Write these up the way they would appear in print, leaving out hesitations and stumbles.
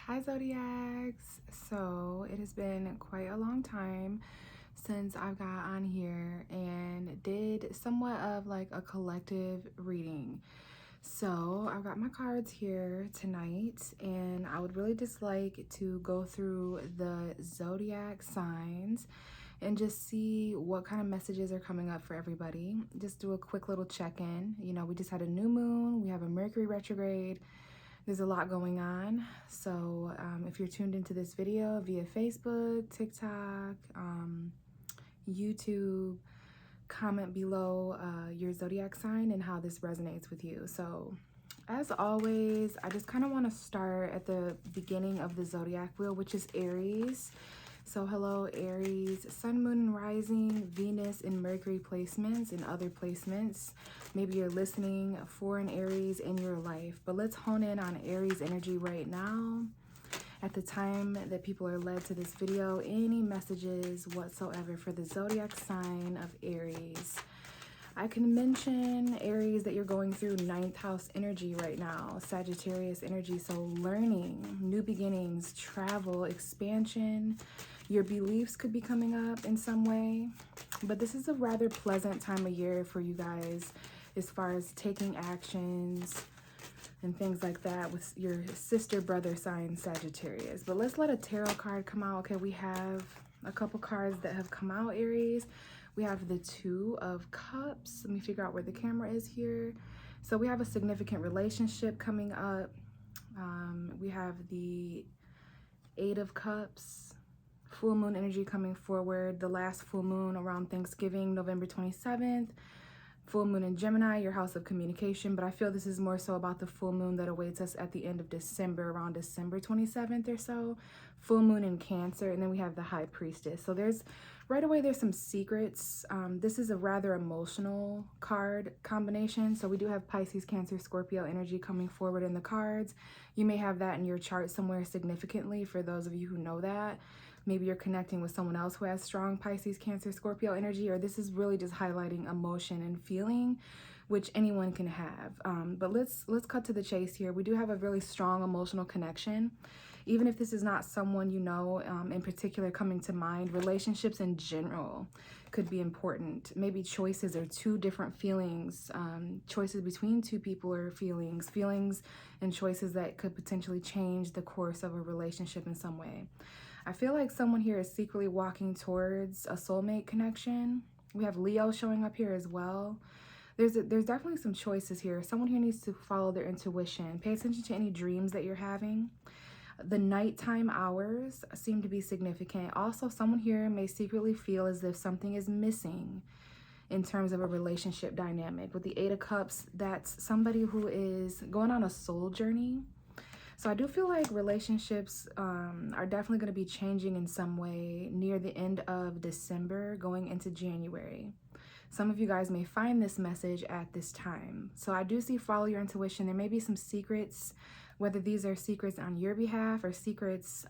Hi Zodiacs! So it has been quite a long time since I've got on here and did somewhat of like a collective reading. So I've got my cards here tonight and I would really just like to go through the zodiac signs and just see what kind of messages are coming up for everybody. Just do a quick little check-in. You know, we just had a new moon, we have a Mercury retrograde. There's a lot going on. So if you're tuned into this video via Facebook, TikTok, YouTube, comment below your zodiac sign and how this resonates with you. So as always, I just kind of want to start at the beginning of the zodiac wheel, which is Aries. So hello Aries, Sun, Moon, and Rising, Venus and Mercury placements and other placements. Maybe you're listening for an Aries in your life, but let's hone in on Aries energy right now. At the time that people are led to this video, any messages whatsoever for the zodiac sign of Aries. I can mention Aries that you're going through 9th house energy right now, Sagittarius energy, so learning, new beginnings, travel, expansion. Your beliefs could be coming up in some way, but this is a rather pleasant time of year for you guys as far as taking actions and things like that with your sister brother sign Sagittarius. But let's let a tarot card come out. Okay, we have a couple cards that have come out, Aries. We have the Two of Cups. Let me figure out where the camera is here. So we have a significant relationship coming up. We have the Eight of Cups, full moon energy coming forward. The last full moon around Thanksgiving, November 27th. Full moon in Gemini, your house of communication, but I feel this is more so about the full moon that awaits us at the end of December, around December 27th or so. Full moon in Cancer, and then we have the High Priestess. So there's, right away, there's some secrets. This is a rather emotional card combination. So we do have Pisces, Cancer, Scorpio energy coming forward in the cards. You may have that in your chart somewhere significantly for those of you who know that. Maybe you're connecting with someone else who has strong Pisces, Cancer, Scorpio energy, or this is really just highlighting emotion and feeling, which anyone can have. But let's cut to the chase here. We do have a really strong emotional connection. Even if this is not someone you know in particular coming to mind, relationships in general could be important. Maybe choices or two different feelings, choices between two people or feelings and choices that could potentially change the course of a relationship in some way. I feel like someone here is secretly walking towards a soulmate connection. We have Leo showing up here as well. There's definitely some choices here. Someone here needs to follow their intuition. Pay attention to any dreams that you're having. The nighttime hours seem to be significant. Also, someone here may secretly feel as if something is missing in terms of a relationship dynamic. With the Eight of Cups, that's somebody who is going on a soul journey. So I do feel like relationships are definitely going to be changing in some way near the end of December, going into January. Some of you guys may find this message at this time. So I do see follow your intuition. There may be some secrets, whether these are secrets on your behalf or secrets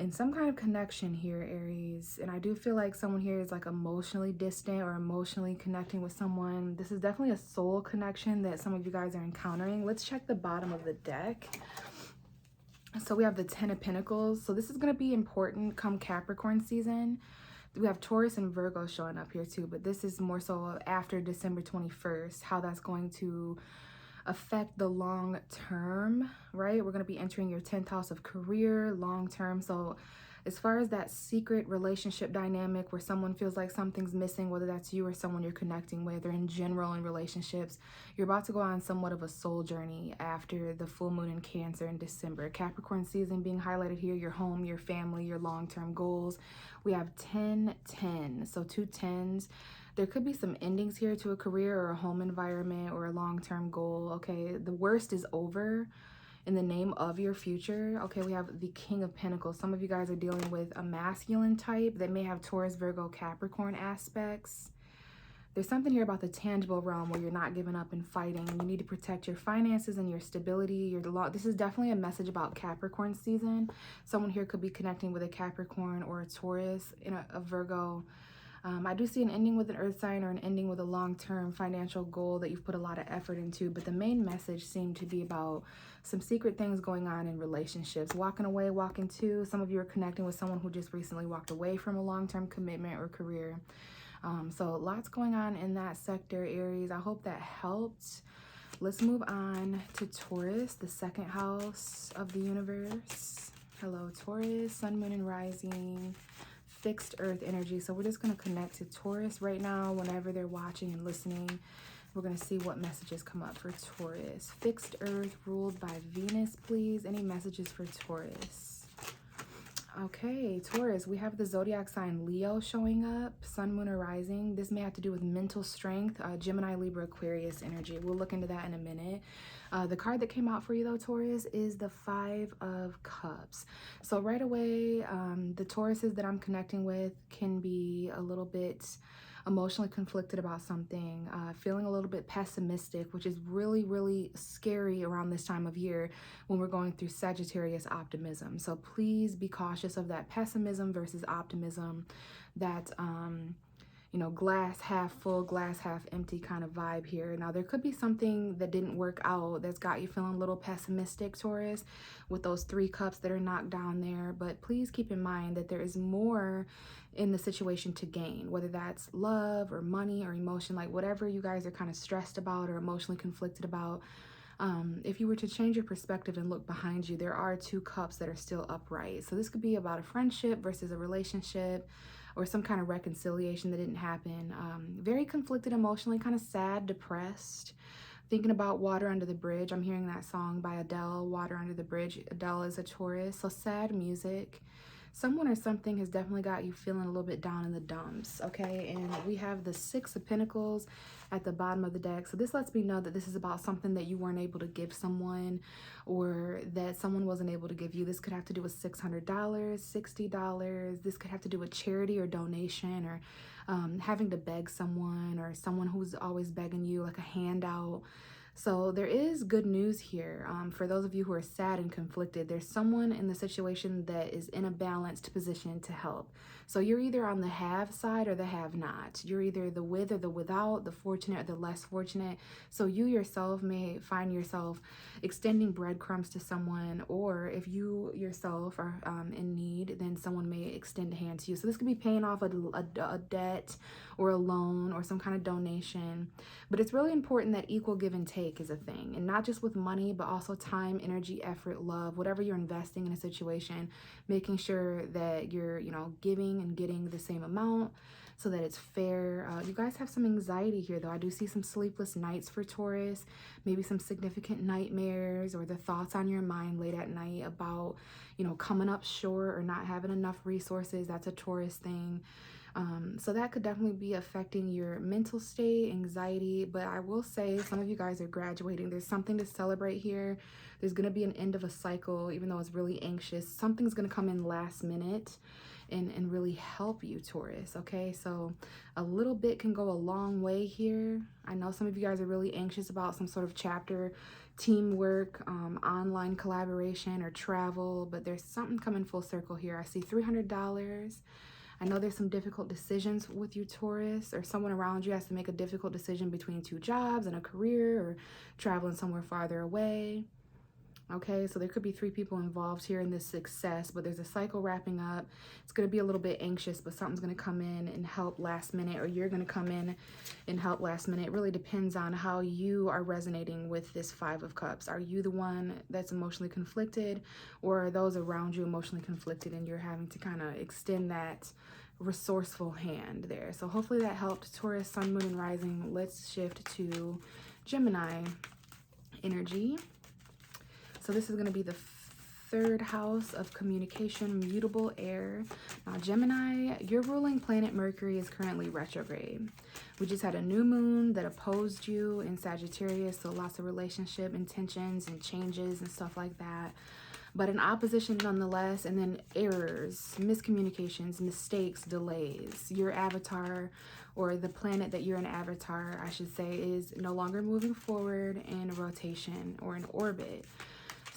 in some kind of connection here, Aries. And I do feel like someone here is like emotionally distant or emotionally connecting with someone. This is definitely a soul connection that some of you guys are encountering. Let's check the bottom of the deck. So we have the Ten of Pentacles. So this is going to be important come Capricorn season. We have Taurus and Virgo showing up here too, but this is more so after December 21st, how that's going to affect the long term, right? We're going to be entering your 10th house of career, long term. So as far as that secret relationship dynamic where someone feels like something's missing, whether that's you or someone you're connecting with, or in general in relationships, you're about to go on somewhat of a soul journey after the full moon in Cancer in December. Capricorn season being highlighted here, your home, your family, your long-term goals. We have 10-10, so two tens. There could be some endings here to a career or a home environment or a long-term goal. Okay, the worst is over in the name of your future. Okay, we have the King of Pentacles. Some of you guys are dealing with a masculine type that may have Taurus, Virgo, Capricorn aspects. There's something here about the tangible realm where you're not giving up and fighting. You need to protect your finances and your stability. This is definitely a message about Capricorn season. Someone here could be connecting with a Capricorn or a Taurus in a Virgo I do see an ending with an earth sign or an ending with a long-term financial goal that you've put a lot of effort into, but the main message seemed to be about some secret things going on in relationships. Walking away, walking to. Some of you are connecting with someone who just recently walked away from a long-term commitment or career. So lots going on in that sector, Aries. I hope that helped. Let's move on to Taurus, the second house of the universe. Hello, Taurus, sun, moon, and rising. Fixed earth energy. So we're just going to connect to Taurus right now. Whenever they're watching and listening, we're going to see what messages come up for Taurus. Fixed earth ruled by Venus, please. Any messages for Taurus? Okay, Taurus, we have the zodiac sign Leo showing up, sun, moon, or rising. This may have to do with mental strength, Gemini, Libra, Aquarius energy. We'll look into that in a minute. The card that came out for you though, Taurus, is the 5 of Cups. So right away, the Tauruses that I'm connecting with can be a little bit emotionally conflicted about something, feeling a little bit pessimistic, which is really, really scary around this time of year when we're going through Sagittarius optimism. So please be cautious of that pessimism versus optimism, that you know, glass half full, glass half empty kind of vibe here. Now, there could be something that didn't work out that's got you feeling a little pessimistic, Taurus, with those 3 cups that are knocked down there. But please keep in mind that there is more in the situation to gain, whether that's love or money or emotion, like whatever you guys are kind of stressed about or emotionally conflicted about. If you were to change your perspective and look behind you, there are 2 cups that are still upright. So this could be about a friendship versus a relationship, or some kind of reconciliation that didn't happen. Very conflicted emotionally, kind of sad, depressed, thinking about Water Under the Bridge. I'm hearing that song by Adele, Water Under the Bridge. Adele is a Taurus, so sad music. Someone or something has definitely got you feeling a little bit down in the dumps, okay? And we have the 6 of Pentacles at the bottom of the deck. So this lets me know that this is about something that you weren't able to give someone, or that someone wasn't able to give you. This could have to do with $600, $60. This could have to do with charity or donation, or having to beg someone, or someone who's always begging you, like a handout. So there is good news here. For those of you who are sad and conflicted, there's someone in the situation that is in a balanced position to help. So you're either on the have side or the have not. You're either the with or the without, the fortunate or the less fortunate. So you yourself may find yourself extending breadcrumbs to someone, or if you yourself are in need, then someone may extend a hand to you. So this could be paying off a debt or a loan or some kind of donation. But it's really important that equal give and take is a thing, and not just with money, but also time, energy, effort, love, whatever you're investing in a situation, making sure that you're, you know, giving and getting the same amount so that it's fair. You guys have some anxiety here though. I do see some sleepless nights for Taurus, maybe some significant nightmares, or the thoughts on your mind late at night about, you know, coming up short or not having enough resources. That's a Taurus thing. So that could definitely be affecting your mental state, anxiety. But I will say some of you guys are graduating. There's something to celebrate here. There's going to be an end of a cycle, even though it's really anxious. Something's going to come in last minute and really help you, Taurus. Okay, so a little bit can go a long way here. I know some of you guys are really anxious about some sort of chapter, teamwork, online collaboration, or travel, but there's something coming full circle here. I see $300. I know there's some difficult decisions with you, Taurus, or someone around you has to make a difficult decision between 2 jobs and a career, or traveling somewhere farther away. Okay, so there could be 3 people involved here in this success, but there's a cycle wrapping up. It's going to be a little bit anxious, but something's going to come in and help last minute, or you're going to come in and help last minute. It really depends on how you are resonating with this 5 of Cups. Are you the one that's emotionally conflicted, or are those around you emotionally conflicted and you're having to kind of extend that resourceful hand there? So hopefully that helped, Taurus, sun, moon, and rising. Let's shift to Gemini energy. So this is going to be the 3rd house of communication, mutable air. Now, Gemini, your ruling planet Mercury is currently retrograde. We just had a new moon that opposed you in Sagittarius, so lots of relationship intentions and changes and stuff like that. But an opposition nonetheless, and then errors, miscommunications, mistakes, delays. Your avatar, or the planet that you're an avatar, I should say, is no longer moving forward in rotation or in orbit.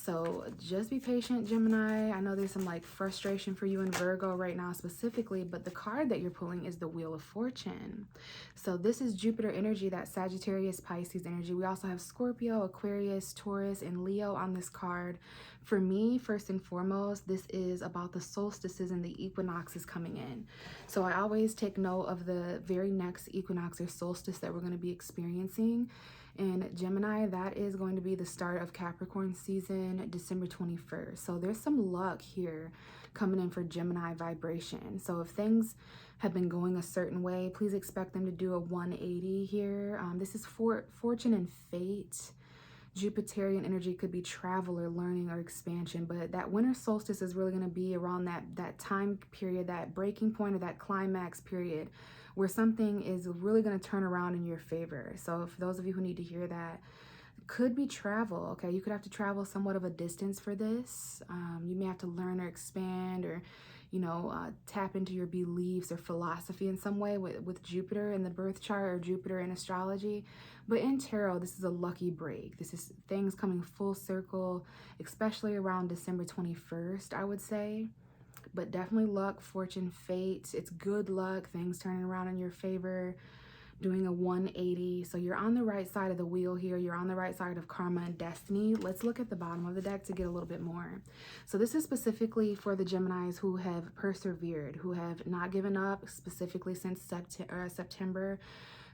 So just be patient, Gemini. I know there's some like frustration for you in Virgo right now specifically, but the card that you're pulling is the Wheel of Fortune. So this is Jupiter energy, that Sagittarius, Pisces energy. We also have Scorpio, Aquarius, Taurus, and Leo on this card. For me, first and foremost, this is about the solstices and the equinoxes coming in. So I always take note of the very next equinox or solstice that we're going to be experiencing. And Gemini, that is going to be the start of Capricorn season, December 21st. So there's some luck here coming in for Gemini vibration. So if things have been going a certain way, please expect them to do a 180 here. This is fortune and fate. Jupiterian energy could be travel or learning or expansion, but that winter solstice is really going to be around that time period, that breaking point or that climax period where something is really going to turn around in your favor. So for those of you who need to hear that, could be travel. Okay, you could have to travel somewhat of a distance for this. You may have to learn or expand or tap into your beliefs or philosophy in some way with Jupiter in the birth chart or Jupiter in astrology. But in tarot, this is a lucky break. This is things coming full circle, especially around December 21st, I would say. But definitely luck, fortune, fate. It's good luck, things turning around in your favor, doing a 180. So you're on the right side of the wheel here. You're on the right side of karma and destiny. Let's look at the bottom of the deck to get a little bit more. So this is specifically for the Geminis who have persevered, who have not given up, specifically since September.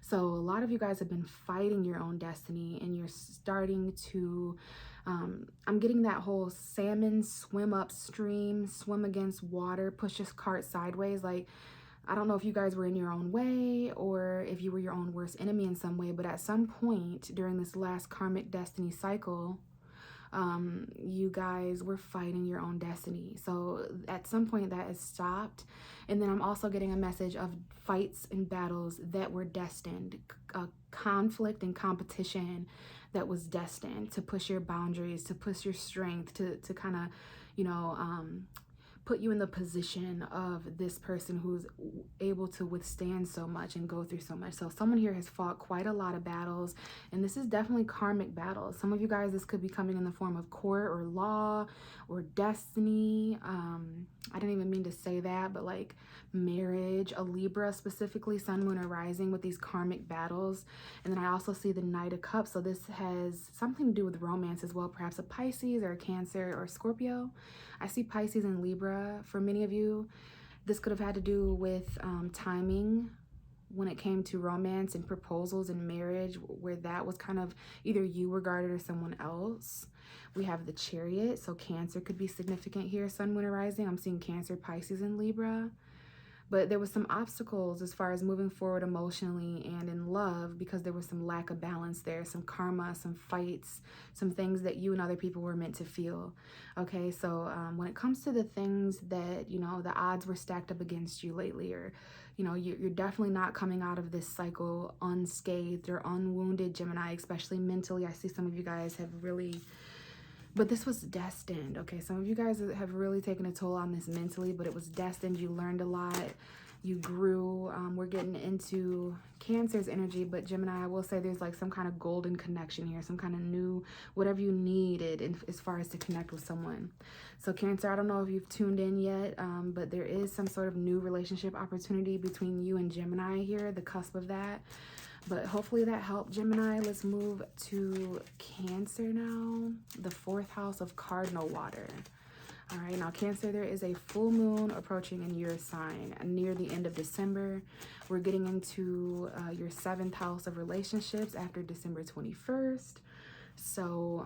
So a lot of you guys have been fighting your own destiny, and you're starting to I'm getting that whole salmon swim upstream, swim against water, push this cart sideways. Like, I don't know if you guys were in your own way or if you were your own worst enemy in some way, but at some point during this last karmic destiny cycle, you guys were fighting your own destiny. So at some point that has stopped. And then I'm also getting a message of fights and battles that were destined, conflict and competition that was destined to push your boundaries, to push your strength, to kind of, put you in the position of this person who's able to withstand so much and go through so much. So someone here has fought quite a lot of battles, and this is definitely karmic battles. Some of you guys, this could be coming in the form of court or law or destiny. I didn't even mean to say that, but like marriage, a Libra specifically, sun, moon, or rising with these karmic battles. And then I also see the Knight of Cups. So this has something to do with romance as well, perhaps a Pisces or a Cancer or a Scorpio. I see Pisces and Libra for many of you. This could have had to do with timing when it came to romance and proposals and marriage, where that was kind of either you regarded or someone else. We have the Chariot, so Cancer could be significant here, sun, moon, or rising. I'm seeing Cancer, Pisces, and Libra. But there was some obstacles as far as moving forward emotionally and in love because there was some lack of balance there, some karma, some fights, some things that you and other people were meant to feel. Okay, so when it comes to the things that, the odds were stacked up against you lately, or, you're definitely not coming out of this cycle unscathed or unwounded, Gemini, especially mentally. I see some of you guys have really... But this was destined, okay? Some of you guys have really taken a toll on this mentally, but it was destined. You learned a lot. You grew. We're getting into Cancer's energy, but Gemini, I will say there's like some kind of golden connection here, some kind of new, whatever you needed as far as to connect with someone. So Cancer, I don't know if you've tuned in yet, but there is some sort of new relationship opportunity between you and Gemini here, the cusp of that. But hopefully that helped, Gemini. Let's move to Cancer now. The 4th house of cardinal water. All right, now Cancer, there is a full moon approaching in your sign near the end of December. We're getting into your 7th house of relationships after December 21st. So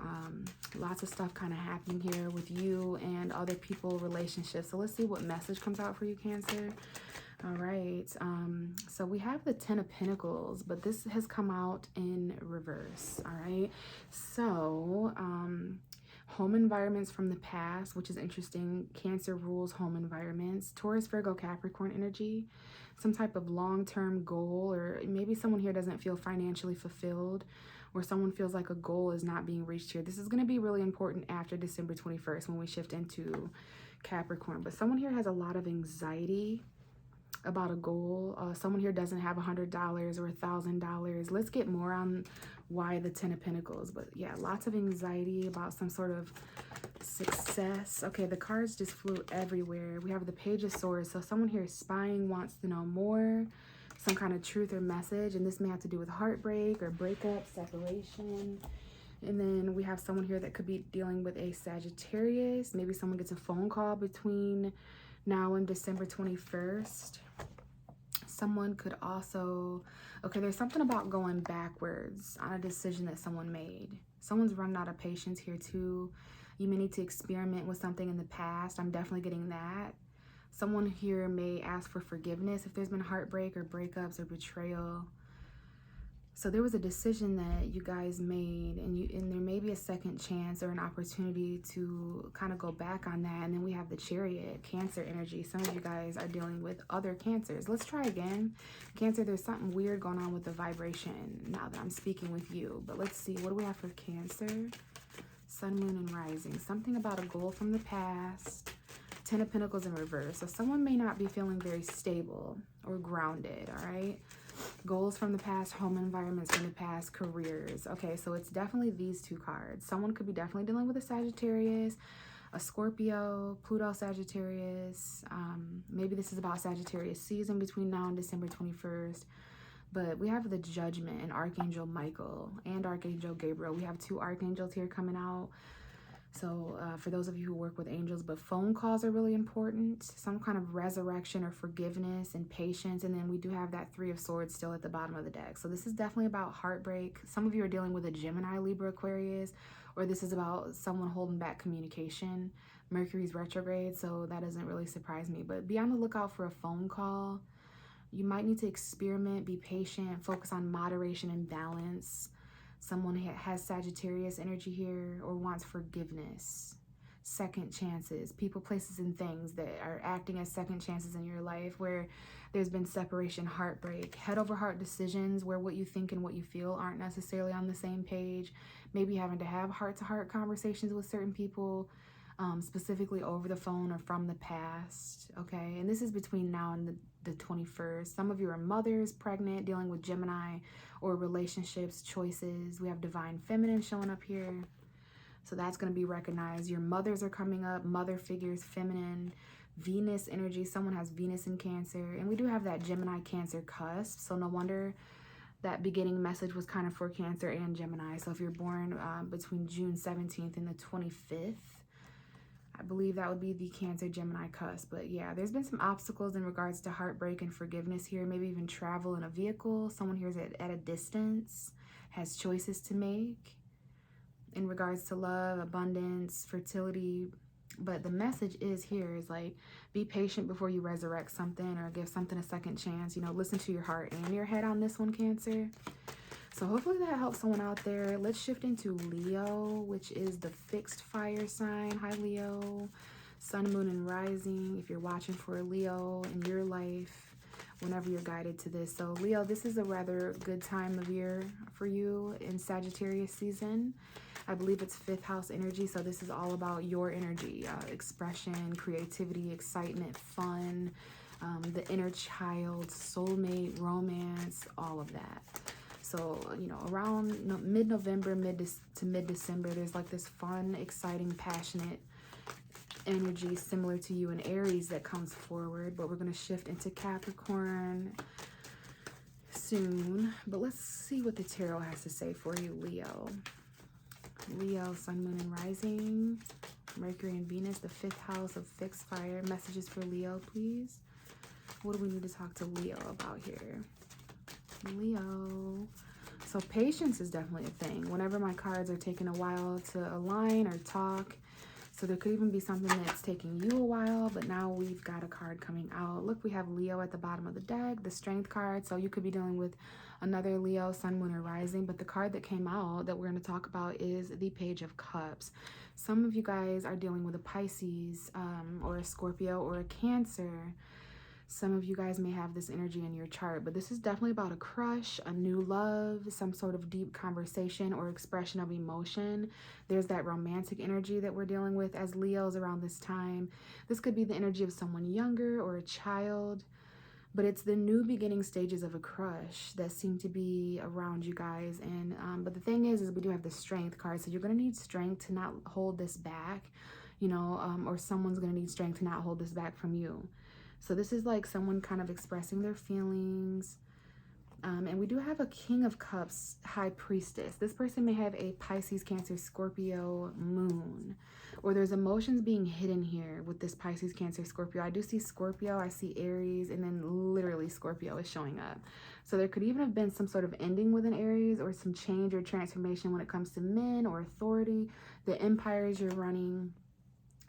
lots of stuff kind of happening here with you and other people, relationships. So let's see what message comes out for you, Cancer. All right, so we have the 10 of Pentacles, but this has come out in reverse. All right, so home environments from the past, which is interesting. Cancer rules home environments. Taurus, Virgo, Capricorn energy, some type of long-term goal, or maybe someone here doesn't feel financially fulfilled, or someone feels like a goal is not being reached here. This is going to be really important after December 21st when we shift into Capricorn. But someone here has a lot of anxiety about a goal. Someone here doesn't have $100 or $1,000. Let's get more on why the 10 of Pentacles. But yeah, lots of anxiety about some sort of success. Okay, the cards just flew everywhere. We have the Page of Swords. So someone here is spying, wants to know more, some kind of truth or message. And this may have to do with heartbreak or breakup, separation. And then we have someone here that could be dealing with a Sagittarius. Maybe someone gets a phone call between now and December 21st. Someone could also, okay, there's something about going backwards on a decision that someone made. Someone's running out of patience here too. You may need to experiment with something in the past. I'm definitely getting that. Someone here may ask for forgiveness if there's been heartbreak or breakups or betrayal. So there was a decision that you guys made, and there may be a second chance or an opportunity to kind of go back on that. And then we have the Chariot, Cancer energy. Some of you guys are dealing with other Cancers. Let's try again. Cancer, there's something weird going on with the vibration now that I'm speaking with you. But let's see, what do we have for Cancer? Sun, Moon, and Rising. Something about a goal from the past. 10 of Pentacles in reverse. So someone may not be feeling very stable or grounded, all right? Goals from the past, home environments from the past, careers. Okay, so it's definitely these two cards. Someone could be definitely dealing with a Sagittarius, a Scorpio, Pluto, Sagittarius. Maybe this is about Sagittarius season between now and December 21st. But we have the Judgment and Archangel Michael and Archangel Gabriel. We have two archangels here coming out. So for those of you who work with angels, but phone calls are really important. Some kind of resurrection or forgiveness and patience. And then we do have that Three of Swords still at the bottom of the deck. So this is definitely about heartbreak. Some of you are dealing with a Gemini, Libra, Aquarius, or this is about someone holding back communication. Mercury's retrograde, so that doesn't really surprise me. But be on the lookout for a phone call. You might need to experiment, be patient, focus on moderation and balance. Someone has Sagittarius energy here or wants forgiveness, second chances, people, places, and things that are acting as second chances in your life where there's been separation, heartbreak, head over heart decisions where what you think and what you feel aren't necessarily on the same page. Maybe having to have heart-to-heart conversations with certain people, specifically over the phone or from the past, okay? And this is between now and the 21st. Some of you are mothers, pregnant, dealing with Gemini, or relationships, choices. We have Divine Feminine showing up here. So that's going to be recognized. Your mothers are coming up, mother figures, feminine, Venus energy. Someone has Venus in Cancer. And we do have that Gemini Cancer cusp. So no wonder that beginning message was kind of for Cancer and Gemini. So if you're born between June 17th and the 25th, I believe that would be the Cancer Gemini cusp. But yeah, there's been some obstacles in regards to heartbreak and forgiveness here. Maybe even travel in a vehicle. Someone here is at a distance, has choices to make in regards to love, abundance, fertility. But the message is here is like, be patient before you resurrect something or give something a second chance. You know, listen to your heart and your head on this one, Cancer. So hopefully that helps someone out there. Let's shift into Leo, which is the fixed fire sign. Hi, Leo. Sun, Moon, and Rising. If you're watching for a Leo in your life, whenever you're guided to this. So Leo, this is a rather good time of year for you in Sagittarius season. I believe it's 5th house energy. So this is all about your energy, expression, creativity, excitement, fun, the inner child, soulmate, romance, all of that. So, you know, around mid-November, to mid-December, there's like this fun, exciting, passionate energy similar to you in Aries that comes forward. But we're going to shift into Capricorn soon. But let's see what the tarot has to say for you, Leo. Leo, Sun, Moon, and Rising. Mercury and Venus, the 5th house of fixed fire. Messages for Leo, please. What do we need to talk to Leo about here? Leo. So patience is definitely a thing. Whenever my cards are taking a while to align or talk, so there could even be something that's taking you a while, but now we've got a card coming out. Look, we have Leo at the bottom of the deck, the Strength card. So you could be dealing with another Leo, Sun, Moon, or Rising, but the card that came out that we're going to talk about is the Page of Cups. Some of you guys are dealing with a Pisces or a Scorpio or a Cancer. Some of you guys may have this energy in your chart, but this is definitely about a crush, a new love, some sort of deep conversation or expression of emotion. There's that romantic energy that we're dealing with as Leos around this time. This could be the energy of someone younger or a child. but it's the new beginning stages of a crush that seem to be around you guys. And but the thing is we do have the strength card, so you're going to need strength to not hold this back, you know, or someone's going to need strength to not hold this back from you. So this is like someone kind of expressing their feelings. And we do have a King of Cups, High Priestess. This person may have a Pisces, Cancer, Scorpio moon, or there's emotions being hidden here with this Pisces, Cancer, Scorpio. I do see Scorpio, I see Aries, and then literally Scorpio is showing up. So there could even have been some sort of ending with an Aries, or some change or transformation when it comes to men or authority, the empires you're running.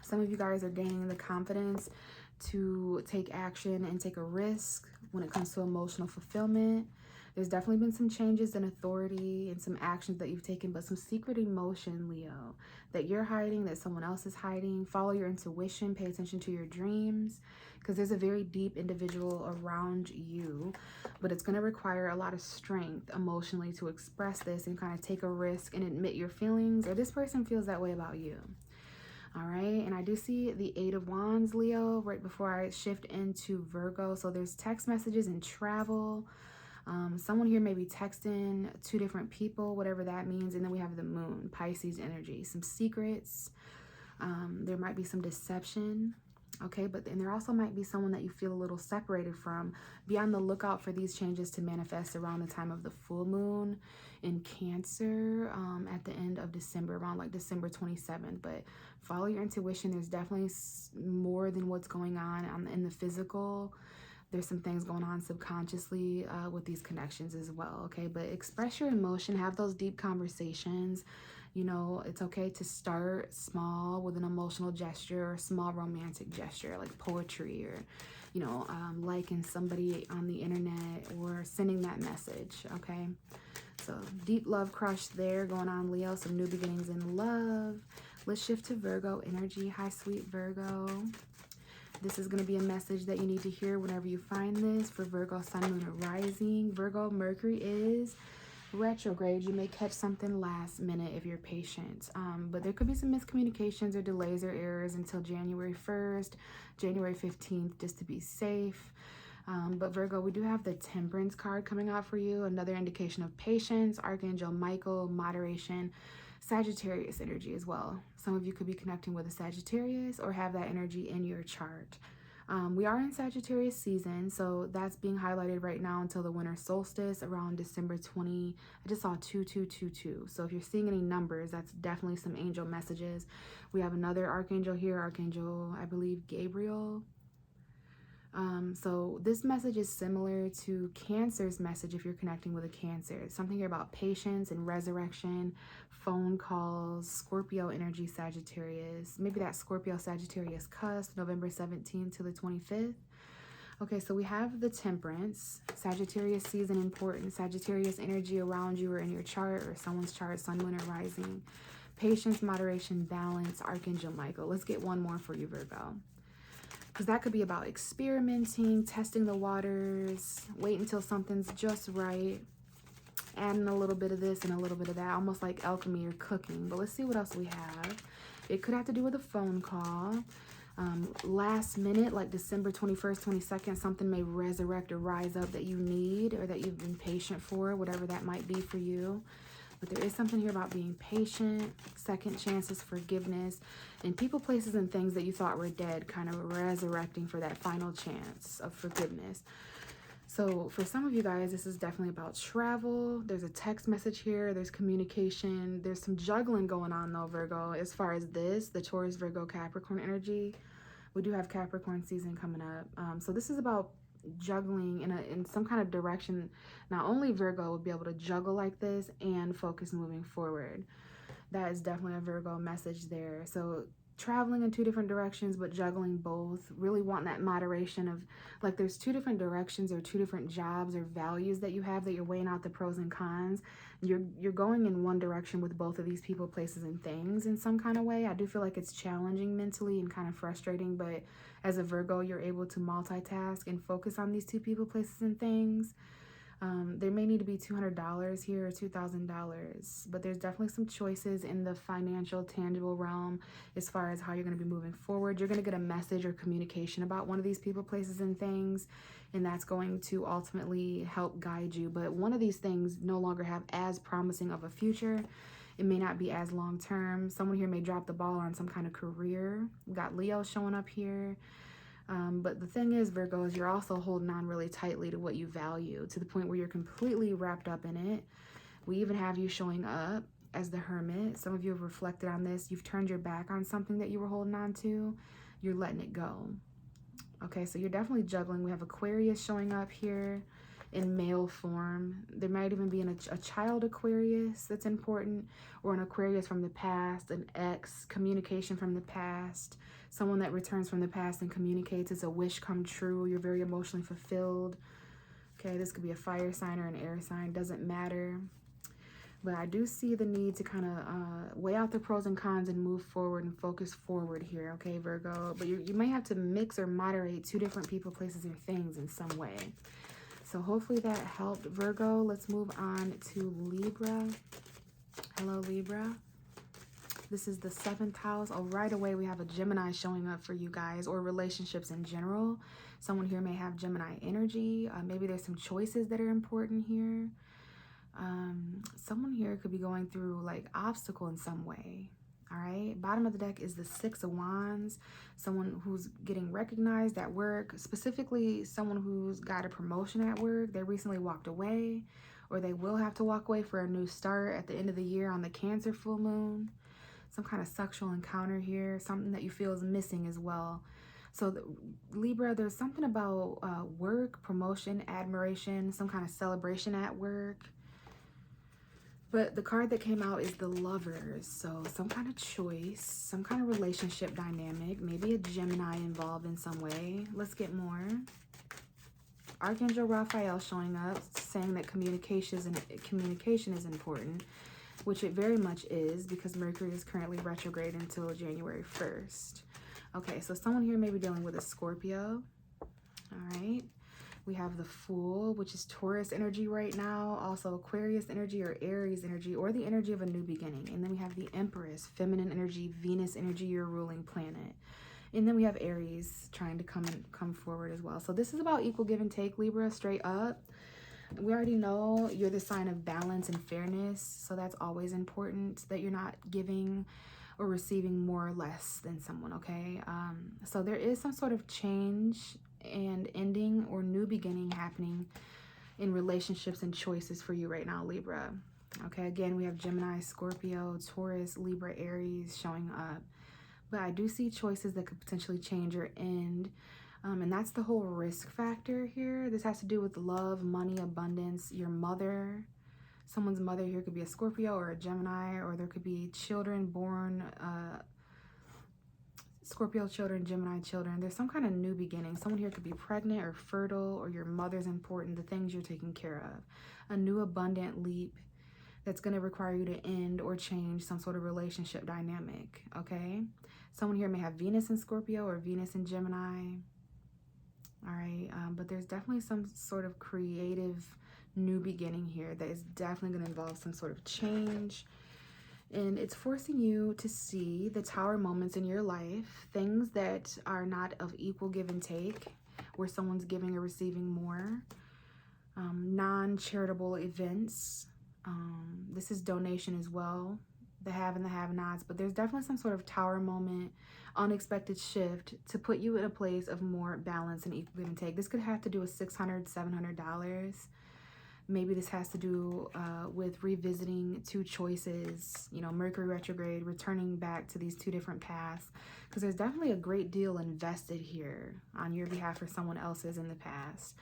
Some of you guys are gaining the confidence to take action and take a risk when it comes to emotional fulfillment. There's definitely been some changes in authority and some actions that you've taken, but some secret emotion, Leo, that you're hiding, that someone else is hiding. Follow your intuition, pay attention to your dreams, because there's a very deep individual around you, but it's going to require a lot of strength emotionally to express this and kind of take a risk and admit your feelings, or this person feels that way about you. All right, and I do see the Eight of Wands, Leo, right before I shift into Virgo. So there's text messages and travel. Someone here may be texting two different people, whatever that means. And then we have the Moon, Pisces energy, some secrets. There might be some deception. Okay, but then there also might be someone that you feel a little separated from. Be on the lookout for these changes to manifest around the time of the full moon in Cancer, at the end of December, around like December 27th. But follow your intuition. There's definitely more than what's going on in the physical. There's some things going on subconsciously with these connections as well, okay? But express your emotion, have those deep conversations. You know, it's okay to start small with an emotional gesture or a small romantic gesture like poetry, or, you know, liking somebody on the internet or sending that message, okay? So deep love crush there going on, Leo. Some new beginnings in love. Let's shift to Virgo energy. Hi, sweet Virgo. This is going to be a message that you need to hear whenever you find this for Virgo, Sun, Moon, or Rising. Virgo, Mercury is retrograde. You may catch something last minute if you're patient. But there could be some miscommunications or delays or errors until January 1st, January 15th, just to be safe. But Virgo, we do have the Temperance card coming out for you. Another indication of patience, Archangel Michael, moderation, Sagittarius energy as well. Some of you could be connecting with a Sagittarius or have that energy in your chart. We are in Sagittarius season, so that's being highlighted right now until the winter solstice around December 20. I just saw 2222. So if you're seeing any numbers, that's definitely some angel messages. We have another archangel here, Archangel, I believe, Gabriel. So this message is similar to Cancer's message if you're connecting with a Cancer. It's something here about patience and resurrection, phone calls, Scorpio energy, Sagittarius. Maybe that Scorpio Sagittarius cusp, November 17th to the 25th. Okay, so we have the Temperance, Sagittarius season important, Sagittarius energy around you or in your chart or someone's chart, Sun, Moon, or Rising. Patience, moderation, balance, Archangel Michael. Let's get one more for you, Virgo. Because that could be about experimenting, testing the waters, wait until something's just right, adding a little bit of this and a little bit of that, almost like alchemy or cooking. But let's see what else we have. It could have to do with a phone call. Last minute, like December 21st, 22nd, something may resurrect or rise up that you need or that you've been patient for, whatever that might be for you. But there is something here about being patient, second chances, forgiveness, and people, places, and things that you thought were dead kind of resurrecting for that final chance of forgiveness. So for some of you guys, this is definitely about travel. There's a text message here. There's communication. There's some juggling going on, though, Virgo. As far as this, the Taurus, Virgo, Capricorn energy, we do have Capricorn season coming up. So this is about juggling in some kind of direction. Not only Virgo would be able to juggle like this and focus moving forward. That is definitely a Virgo message there. So traveling in two different directions but juggling both, really want that moderation of, like, there's two different directions or two different jobs or values that you have that you're weighing out the pros and cons. You're going in one direction with both of these people, places, and things in some kind of way. I do feel like it's challenging mentally and kind of frustrating, but as a Virgo, you're able to multitask and focus on these two people, places, and things. There may need to be $200 here or $2,000, but there's definitely some choices in the financial, tangible realm as far as how you're going to be moving forward. You're going to get a message or communication about one of these people, places, and things, and that's going to ultimately help guide you. But one of these things no longer have as promising of a future. It may not be as long term. Someone here may drop the ball on some kind of career. We've got Leo showing up here. But the thing is, Virgos, you're also holding on really tightly to what you value, to the point where you're completely wrapped up in it. We even have you showing up as the Hermit. Some of you have reflected on this. You've turned your back on something that you were holding on to. You're letting it go. Okay, so you're definitely juggling. We have Aquarius showing up here in male form. There might even be a child Aquarius that's important, or an Aquarius from the past, an ex, communication from the past, someone that returns from the past and communicates. It's a wish come true. You're very emotionally fulfilled. Okay, this could be a fire sign or an air sign, doesn't matter. But I do see the need to kind of weigh out the pros and cons and move forward and focus forward here, okay, Virgo? But you may have to mix or moderate two different people, places, or things in some way. So hopefully that helped, Virgo. Let's move on to Libra. Hello, Libra. This is the 7th house. Oh, right away we have a Gemini showing up for you guys, or relationships in general. Someone here may have Gemini energy. Maybe there's some choices that are important here. Someone here could be going through like obstacle in some way. All right, bottom of the deck is the 6 of Wands. Someone who's getting recognized at work, specifically someone who's got a promotion at work. They recently walked away, or they will have to walk away for a new start at the end of the year on the Cancer full moon. Some kind of sexual encounter here, something that you feel is missing as well. So Libra, there's something about work, promotion, admiration, some kind of celebration at work. But the card that came out is the Lovers. So some kind of choice, some kind of relationship dynamic, maybe a Gemini involved in some way. Let's get more. Archangel Raphael showing up, saying that communication is important, which it very much is, because Mercury is currently retrograde until January 1st. Okay, so someone here may be dealing with a Scorpio. All right. We have the Fool, which is Taurus energy right now, also Aquarius energy or Aries energy, or the energy of a new beginning. And then we have the Empress, feminine energy, Venus energy, your ruling planet. And then we have Aries trying to come forward as well. So this is about equal give and take, Libra, straight up. We already know you're the sign of balance and fairness, so that's always important, that you're not giving or receiving more or less than someone, okay? So there is some sort of change and ending or new beginning happening in relationships and choices for you right now, Libra. Okay, again, we have Gemini, Scorpio, Taurus, Libra, Aries showing up. But I do see choices that could potentially change or end. And that's the whole risk factor here. This has to do with love, money, abundance, your mother. Someone's mother here could be a Scorpio or a Gemini, or there could be children born, Scorpio children, Gemini children. There's some kind of new beginning. Someone here could be pregnant or fertile, or your mother's important, the things you're taking care of. A new abundant leap that's going to require you to end or change some sort of relationship dynamic, okay? Someone here may have Venus in Scorpio or Venus in Gemini. All right, but there's definitely some sort of creative new beginning here that is definitely going to involve some sort of change. And it's forcing you to see the tower moments in your life, things that are not of equal give and take, where someone's giving or receiving more, non-charitable events. This is donation as well, the have and the have-nots, but there's definitely some sort of tower moment, unexpected shift to put you in a place of more balance and equal give and take. This could have to do with $600, $700. Maybe this has to do with revisiting two choices, you know, Mercury retrograde, returning back to these two different paths, because there's definitely a great deal invested here on your behalf or someone else's in the past.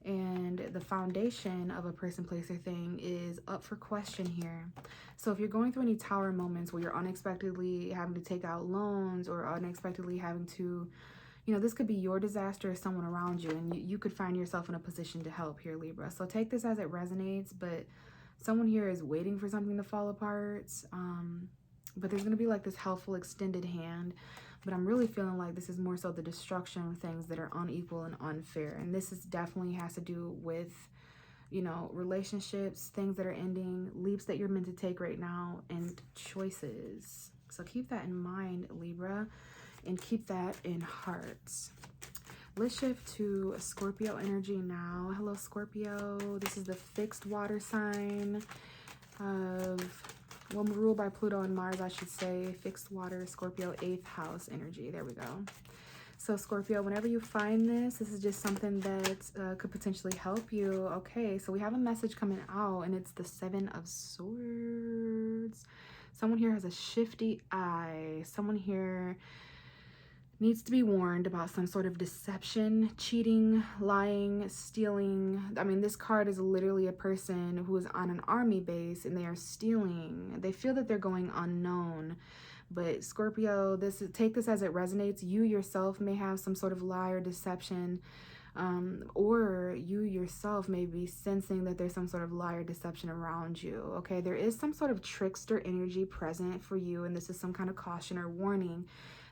And the foundation of a person, place, or thing is up for question here. So if you're going through any tower moments where you're unexpectedly having to take out loans, or unexpectedly having to, you know, this could be your disaster or someone around you, and you could find yourself in a position to help here, Libra. So take this as it resonates, but someone here is waiting for something to fall apart. But there's going to be like this helpful extended hand. But I'm really feeling like this is more so the destruction of things that are unequal and unfair. And this is definitely has to do with you know, relationships, things that are ending, leaps that you're meant to take right now, and choices. So keep that in mind, Libra, and keep that in heart. Let's shift to Scorpio energy now. Hello, Scorpio. This is the fixed water sign of, well, ruled by Pluto and Mars, I should say. Fixed water, Scorpio, 8th house energy. There we go. So Scorpio, whenever you find this is just something that could potentially help you. Okay, so we have a message coming out, and it's the 7 of Swords. Someone here has a shifty eye. Someone here needs to be warned about some sort of deception, cheating, lying, stealing. I mean, this card is literally a person who is on an army base and they are stealing. They feel that they're going unknown. But Scorpio, take this as it resonates. You yourself may have some sort of lie or deception, or you yourself may be sensing that there's some sort of lie or deception around you. Okay, there is some sort of trickster energy present for you, and this is some kind of caution or warning.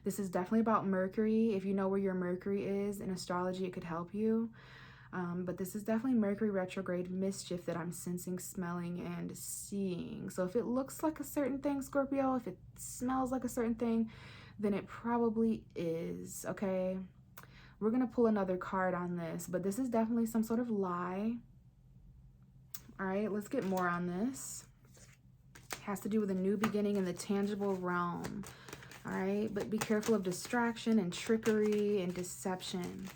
This is definitely about Mercury. If you know where your Mercury is in astrology, it could help you. But this is definitely Mercury retrograde mischief that I'm sensing, smelling, and seeing. So if it looks like a certain thing, Scorpio, if it smells like a certain thing, then it probably is, okay? We're going to pull another card on this, but this is definitely some sort of lie. All right, let's get more on this. It has to do with a new beginning in the tangible realm. All right, but be careful of distraction and trickery and deception.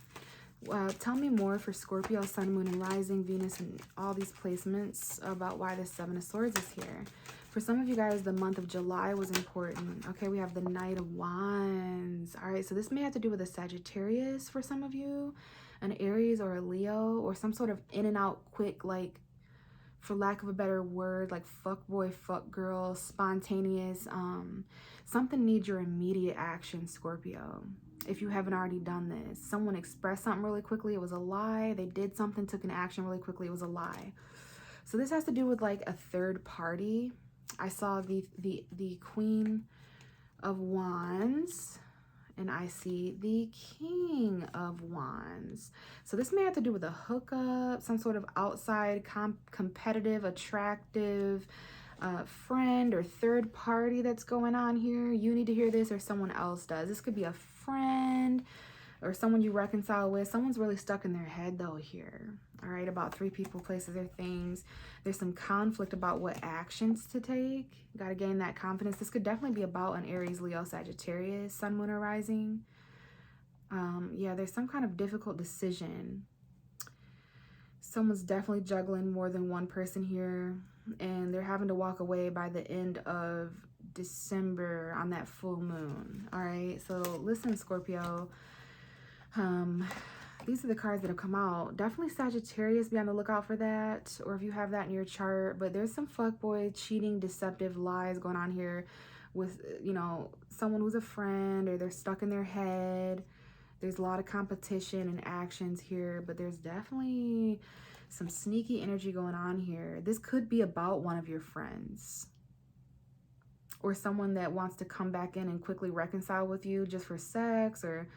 Tell me more for Scorpio, Sun, Moon, and Rising, Venus, and all these placements about why the 7 of Swords is here. For some of you guys, the month of July was important. Okay, we have the Knight of Wands. All right, so this may have to do with a Sagittarius for some of you, an Aries or a Leo, or some sort of in and out quick, like, for lack of a better word, like fuck boy, fuck girl, spontaneous. Something needs your immediate action, Scorpio. If you haven't already done this, someone expressed something really quickly, it was a lie. They did something, took an action really quickly, it was a lie. So this has to do with like a third party. I saw the Queen of Wands, and I see the King of Wands. So this may have to do with a hookup, some sort of outside competitive, attractive friend or third party that's going on here. You need to hear this, or someone else does. This could be a friend or someone you reconcile with. Someone's really stuck in their head though here. All right, about 3 people, places, or things. There's some conflict about what actions to take. You got to gain that confidence. This could definitely be about an Aries, Leo, Sagittarius, Sun, Moon, or Rising. Yeah, there's some kind of difficult decision. Someone's definitely juggling more than one person here, and they're having to walk away by the end of December on that full moon. All right, so listen, Scorpio. These are the cards that have come out. Definitely Sagittarius, be on the lookout for that, or if you have that in your chart. But there's some fuckboy, cheating, deceptive lies going on here with, you know, someone who's a friend, or they're stuck in their head. There's a lot of competition and actions here, but there's definitely some sneaky energy going on here. This could be about one of your friends, or someone that wants to come back in and quickly reconcile with you just for sex or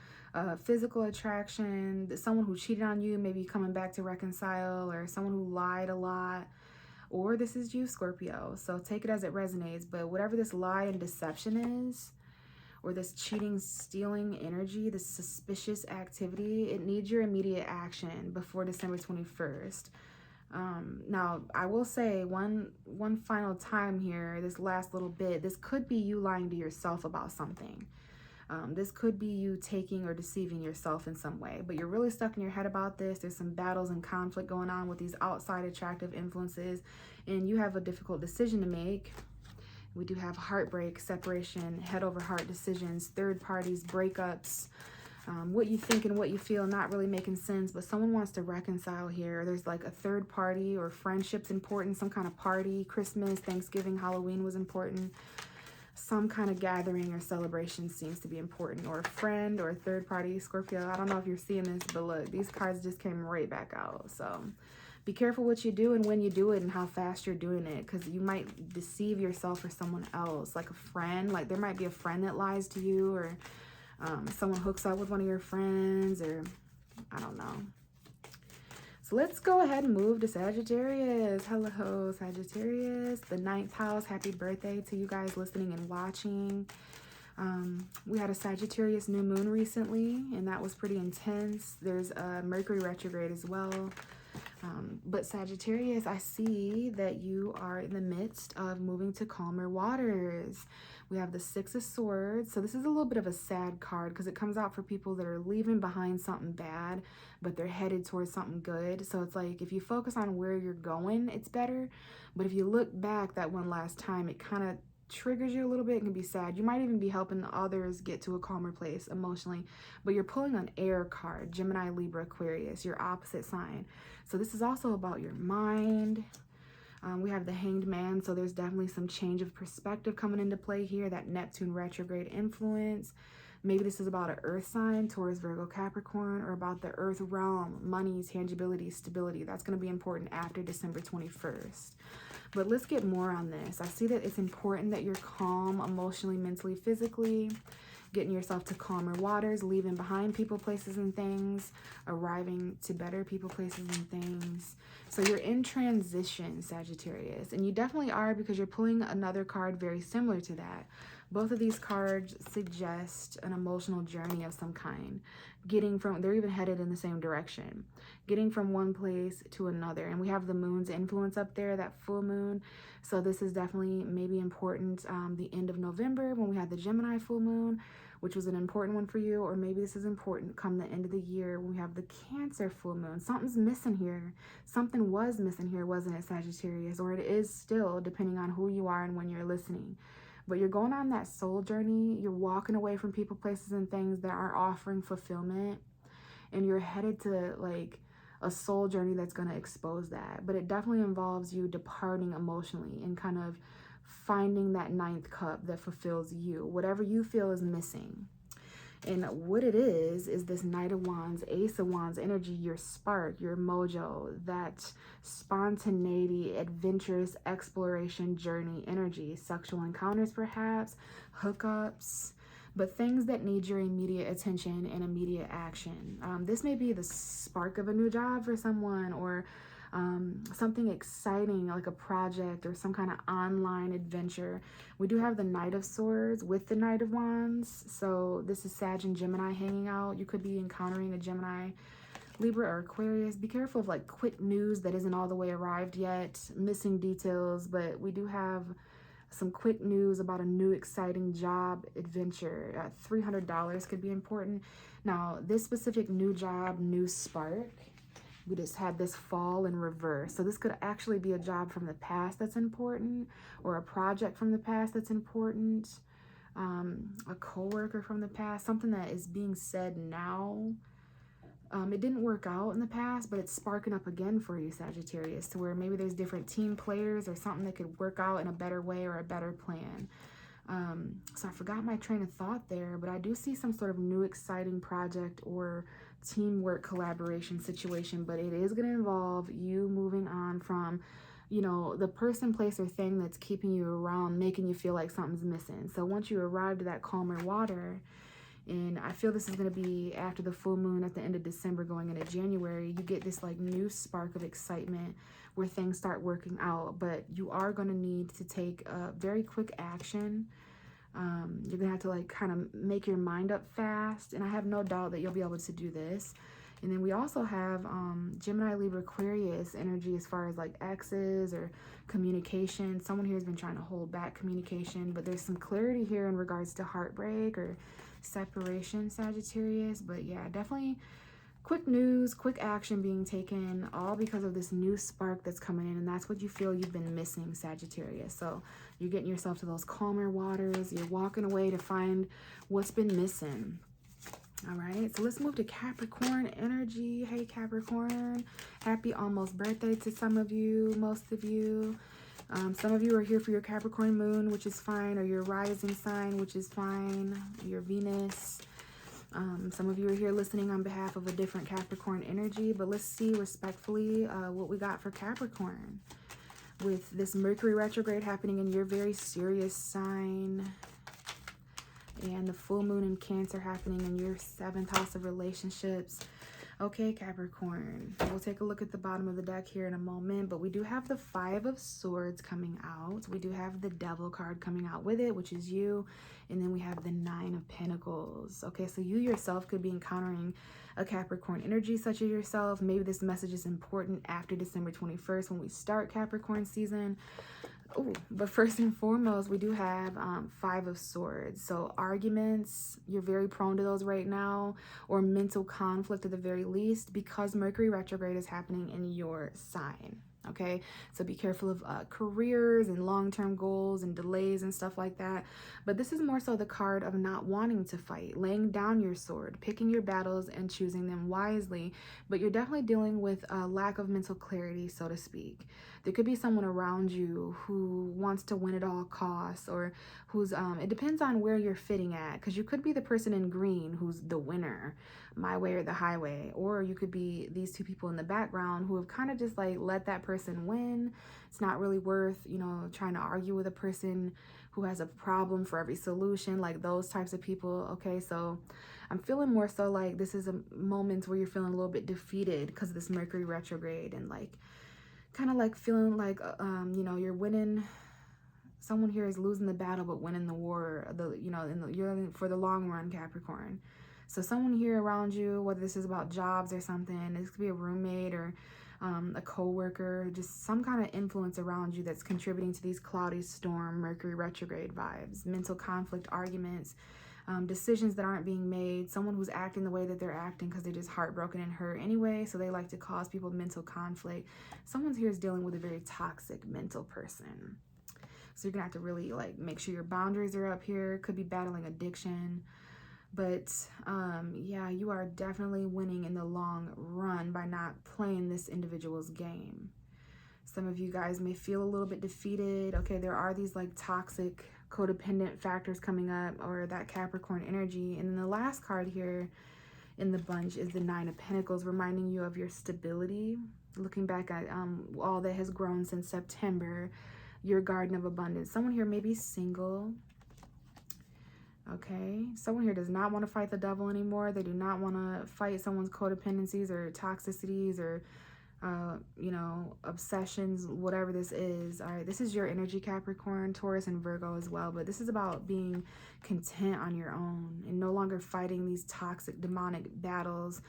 physical attraction. Someone who cheated on you, maybe coming back to reconcile, or someone who lied a lot. Or this is you, Scorpio. So take it as it resonates. But whatever this lie and deception is, or this cheating, stealing energy, this suspicious activity, it needs your immediate action before December 21st. Now, I will say one final time here, this last little bit, this could be you lying to yourself about something. This could be you taking or deceiving yourself in some way, but you're really stuck in your head about this. There's some battles and conflict going on with these outside attractive influences, and you have a difficult decision to make. We do have heartbreak, separation, head over heart decisions, third parties, breakups, what you think and what you feel not really making sense, but someone wants to reconcile here. There's like a third party, or friendship's important, some kind of party, Christmas, Thanksgiving, Halloween was important. Some kind of gathering or celebration seems to be important, or a friend or a third party, Scorpio. I don't know if you're seeing this, but look, these cards just came right back out. So be careful what you do and when you do it and how fast you're doing it, because you might deceive yourself or someone else, like a friend. Like there might be a friend that lies to you, or someone hooks up with one of your friends, or I don't know. So let's go ahead and move to Sagittarius. Hello, Sagittarius. The 9th house. Happy birthday to you guys listening and watching. We had a Sagittarius new moon recently, and that was pretty intense. There's a Mercury retrograde as well. But Sagittarius, I see that you are in the midst of moving to calmer waters. We have the 6 of Swords. So this is a little bit of a sad card because it comes out for people that are leaving behind something bad, but they're headed towards something good. So it's like if you focus on where you're going, it's better. But if you look back that one last time, it kind of triggers you a little bit. It can be sad. You might even be helping others get to a calmer place emotionally, but you're pulling an air card, Gemini, Libra, Aquarius, your opposite sign. So this is also about your mind. We have the Hanged Man, so there's definitely some change of perspective coming into play here, that Neptune retrograde influence. Maybe this is about an earth sign, Taurus, Virgo, Capricorn, or about the earth realm, money, tangibility, stability. That's going to be important after December 21st. But let's get more on this. I see that it's important that you're calm emotionally, mentally, physically, getting yourself to calmer waters, leaving behind people, places, and things, arriving to better people, places, and things. So you're in transition, Sagittarius, and you definitely are because you're pulling another card very similar to that. Both of these cards suggest an emotional journey of some kind. They're even headed in the same direction. Getting from one place to another. And we have the moon's influence up there, that full moon. So this is definitely maybe important the end of November when we had the Gemini full moon, which was an important one for you. Or maybe this is important come the end of the year when we have the Cancer full moon. Something's missing here. Something was missing here, wasn't it, Sagittarius? Or it is still, depending on who you are and when you're listening. But you're going on that soul journey. You're walking away from people, places, and things that aren't offering fulfillment. And you're headed to like a soul journey that's going to expose that. But it definitely involves you departing emotionally and kind of finding that 9th cup that fulfills you. Whatever you feel is missing. And what it is this Knight of Wands, Ace of Wands energy, your spark, your mojo, that spontaneity, adventurous exploration, journey energy, sexual encounters perhaps, hookups, but things that need your immediate attention and immediate action. This may be the spark of a new job for someone, or something exciting like a project or some kind of online adventure. We do have the Knight of Swords with the Knight of Wands. So this is Sag and Gemini hanging out. You could be encountering a Gemini, Libra, or Aquarius. Be careful of like quick news that isn't all the way arrived yet, missing details, but we do have some quick news about a new exciting job adventure. $300 could be important. Now, this specific new job, new spark, we just had this fall in reverse. So this could actually be a job from the past that's important, or a project from the past that's important, a coworker from the past, something that is being said now. It didn't work out in the past, but it's sparking up again for you, Sagittarius, to where maybe there's different team players or something that could work out in a better way or a better plan. So I forgot my train of thought there, but I do see some sort of new exciting project or teamwork collaboration situation, but it is going to involve you moving on from, you know, the person, place, or thing that's keeping you around, making you feel like something's missing. So once you arrive to that calmer water, and I feel this is going to be after the full moon at the end of December going into January, you get this like new spark of excitement where things start working out, but you are going to need to take very quick action. You're gonna have to like kind of make your mind up fast, and I have no doubt that you'll be able to do this. And then we also have Gemini, Libra, Aquarius energy as far as like exes or communication. Someone here has been trying to hold back communication, but there's some clarity here in regards to heartbreak or separation, Sagittarius. But yeah, definitely quick news, quick action being taken, all because of this new spark that's coming in, and that's what you feel you've been missing, Sagittarius. So you're getting yourself to those calmer waters. You're walking away to find what's been missing. All right, so let's move to Capricorn energy. Hey, Capricorn, happy almost birthday to some of you, most of you. Some of you are here for your Capricorn moon, which is fine, or your rising sign, which is fine, your Venus. Some of you are here listening on behalf of a different Capricorn energy, but let's see respectfully what we got for Capricorn. With this Mercury retrograde happening in your very serious sign, and the full moon in Cancer happening in your 7th house of relationships. Okay, Capricorn, we'll take a look at the bottom of the deck here in a moment, but we do have the Five of Swords coming out. We do have the Devil card coming out with it, which is you. And then we have the Nine of Pentacles. Okay, so you yourself could be encountering a Capricorn energy such as yourself. Maybe this message is important after December 21st when we start Capricorn season. Oh, but first and foremost, we do have Five of Swords. So arguments, you're very prone to those right now, or mental conflict at the very least, because Mercury retrograde is happening in your sign. Okay, so be careful of careers and long-term goals and delays and stuff like that. But this is more so the card of not wanting to fight, laying down your sword, picking your battles and choosing them wisely. But you're definitely dealing with a lack of mental clarity, so to speak. There could be someone around you who wants to win at all costs, or who's, it depends on where you're fitting at, because you could be the person in green who's the winner, my way or the highway, or you could be these two people in the background who have kind of just like let that person win. It's not really worth, you know, trying to argue with a person who has a problem for every solution, like those types of people. Okay, so I'm feeling more so like this is a moment where you're feeling a little bit defeated because of this Mercury retrograde, and like kind of like feeling like you know, you're winning. Someone here is losing the battle but winning the war, you know, you're in for the long run, Capricorn. So someone here around you, whether this is about jobs or something, this could be a roommate or a co-worker, just some kind of influence around you that's contributing to these cloudy storm Mercury retrograde vibes, mental conflict, arguments, decisions that aren't being made, someone who's acting the way that they're acting because they're just heartbroken and hurt anyway, so they like to cause people mental conflict. Someone here is dealing with a very toxic mental person. So you're gonna have to really like make sure your boundaries are up here. Could be battling addiction. But yeah, you are definitely winning in the long run by not playing this individual's game. Some of you guys may feel a little bit defeated. Okay, there are these like toxic codependent factors coming up, or that Capricorn energy. And then the last card here in the bunch is the Nine of Pentacles, reminding you of your stability. Looking back at all that has grown since September, your garden of abundance. Someone here may be single. Okay, someone here does not want to fight the devil anymore. They do not want to fight someone's codependencies or toxicities or you know, obsessions, whatever this is. All right, this is your energy, Capricorn, Taurus, and Virgo as well. But this is about being content on your own and no longer fighting these toxic demonic battles.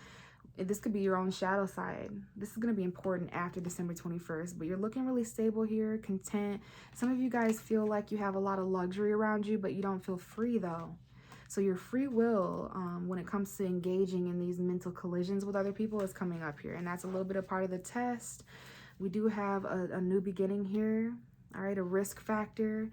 This could be your own shadow side. This is going to be important after December 21st, but you're looking really stable here, content. Some of you guys feel like you have a lot of luxury around you, but you don't feel free though. So your free will, when it comes to engaging in these mental collisions with other people, is coming up here. And that's a little bit of part of the test. We do have a new beginning here. All right, a risk factor,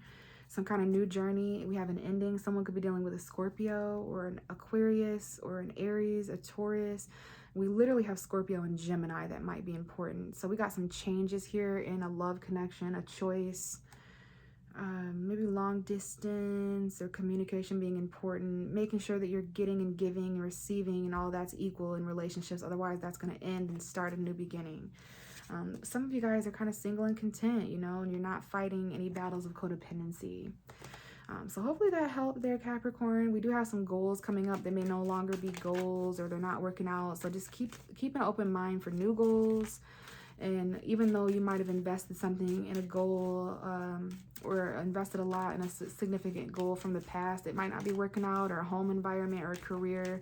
some kind of new journey. We have an ending. Someone could be dealing with a Scorpio or an Aquarius or an Aries, a Taurus. We literally have Scorpio and Gemini that might be important. So we got some changes here in a love connection, a choice, maybe long distance or communication being important, making sure that you're getting and giving and receiving and all that's equal in relationships. Otherwise, that's going to end and start a new beginning. Some of you guys are kind of single and content, you know, and you're not fighting any battles of codependency. So hopefully that helped there, Capricorn. We do have some goals coming up. They may no longer be goals or they're not working out. So just keep an open mind for new goals. And even though you might have invested something in a goal or invested a lot in a significant goal from the past, it might not be working out, or a home environment or a career.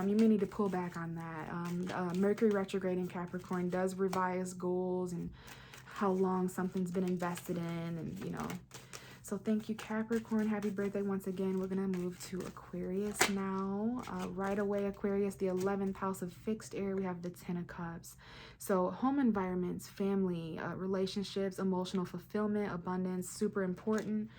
You may need to pull back on that. Mercury retrograde in Capricorn does revise goals and how long something's been invested in, and you know. So thank you, Capricorn. Happy birthday once again. We're going to move to Aquarius now. Right away, Aquarius, the 11th house of fixed air. We have the 10 of Cups. So home environments, family, relationships, emotional fulfillment, abundance, super important.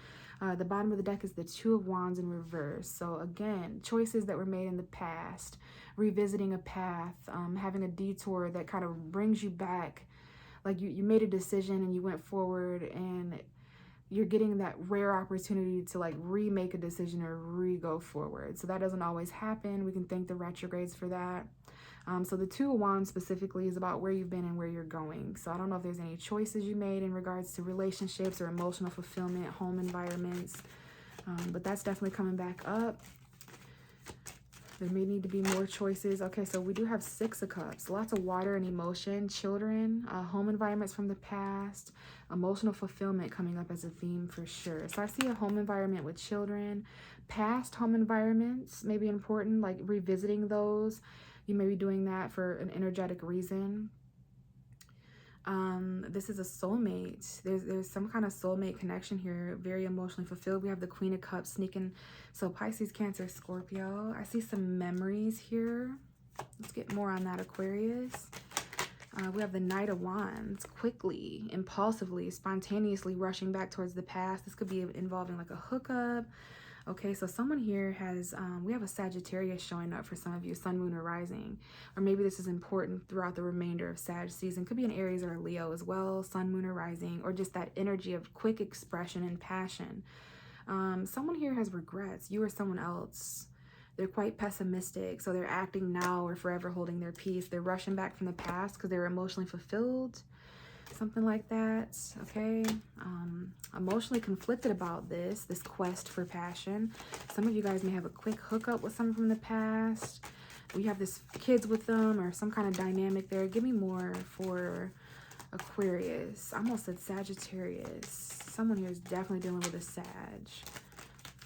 The bottom of the deck is the Two of Wands in reverse. So again, choices that were made in the past, revisiting a path, having a detour that kind of brings you back. Like you made a decision and you went forward, and you're getting that rare opportunity to like remake a decision or re-go forward. So that doesn't always happen. We can thank the retrogrades for that. So the Two of Wands specifically is about where you've been and where you're going. So I don't know if there's any choices you made in regards to relationships or emotional fulfillment, home environments, but that's definitely coming back up. There may need to be more choices. Okay, so we do have 6 of Cups. Lots of water and emotion, children, home environments from the past, emotional fulfillment coming up as a theme for sure. So I see a home environment with children, past home environments may be important, like revisiting those. You may be doing that for an energetic reason. This is a soulmate. There's some kind of soulmate connection here, very emotionally fulfilled. We have the Queen of Cups sneaking. So Pisces, Cancer, Scorpio. I see some memories here. Let's get more on that, Aquarius. We have the Knight of Wands, quickly, impulsively, spontaneously rushing back towards the past. This could be involving like a hookup. Okay, so someone here has, we have a Sagittarius showing up for some of you, Sun, Moon, or Rising. Or maybe this is important throughout the remainder of Sag season. Could be an Aries or a Leo as well, Sun, Moon, or Rising. Or just that energy of quick expression and passion. Someone here has regrets, you or someone else. They're quite pessimistic, so they're acting now or forever holding their peace. They're rushing back from the past because they're emotionally fulfilled. Something like that, okay? Emotionally conflicted about this quest for passion. Some of you guys may have a quick hookup with someone from the past. We have this kids with them or some kind of dynamic there. Give me more for Aquarius. I almost said Sagittarius. Someone here is definitely dealing with a Sag.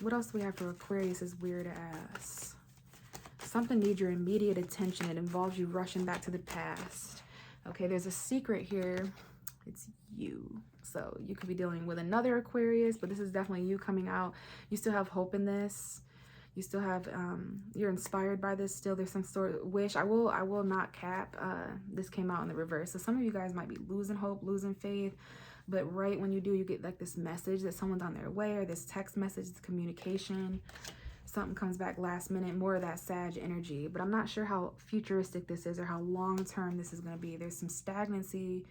What else do we have for Aquarius is weird ass? Something needs your immediate attention. It involves you rushing back to the past. Okay, there's a secret here. It's you. So you could be dealing with another Aquarius, but this is definitely you coming out. You still have hope in this. You still have, you're inspired by this still. There's some sort of wish. I will not cap. This came out in the reverse. So some of you guys might be losing hope, losing faith. But right when you do, you get like this message that someone's on their way, or this text message, this communication. Something comes back last minute, more of that Sag energy. But I'm not sure how futuristic this is or how long-term this is going to be. There's some stagnancy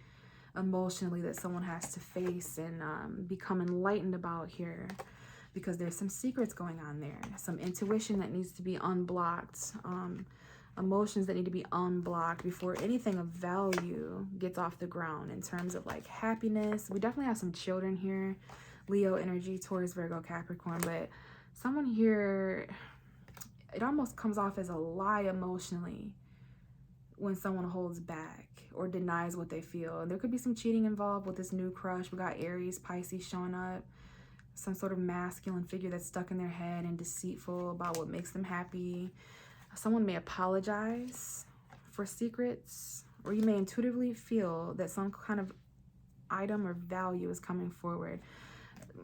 emotionally that someone has to face and become enlightened about here, because there's some secrets going on there. Some intuition that needs to be unblocked. Emotions that need to be unblocked before anything of value gets off the ground in terms of like happiness. We definitely have some children here. Leo energy, Taurus, Virgo, Capricorn. But someone here, it almost comes off as a lie emotionally when someone holds back or denies what they feel. And there could be some cheating involved with this new crush. We got Aries, Pisces showing up. Some sort of masculine figure that's stuck in their head and deceitful about what makes them happy. Someone may apologize for secrets, or you may intuitively feel that some kind of item or value is coming forward.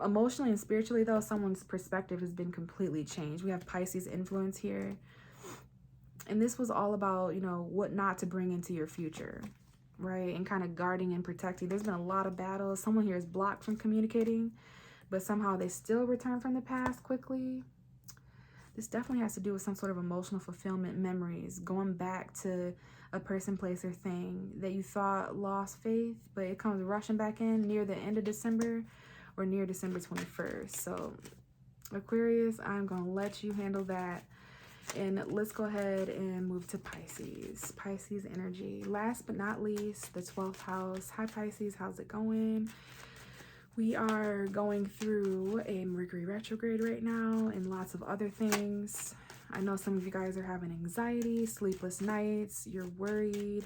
Emotionally and spiritually, though, someone's perspective has been completely changed. We have Pisces influence here. And this was all about, you know, what not to bring into your future, right? And kind of guarding and protecting. There's been a lot of battles. Someone here is blocked from communicating, but somehow they still return from the past quickly. This definitely has to do with some sort of emotional fulfillment, memories, going back to a person, place, or thing that you thought lost faith, but it comes rushing back in near the end of December or near December 21st. So Aquarius, I'm going to let you handle that. And let's go ahead and move to Pisces. Pisces energy. Last but not least, the 12th house. Hi, Pisces. How's it going? We are going through a Mercury retrograde right now and lots of other things. I know some of you guys are having anxiety, sleepless nights. You're worried.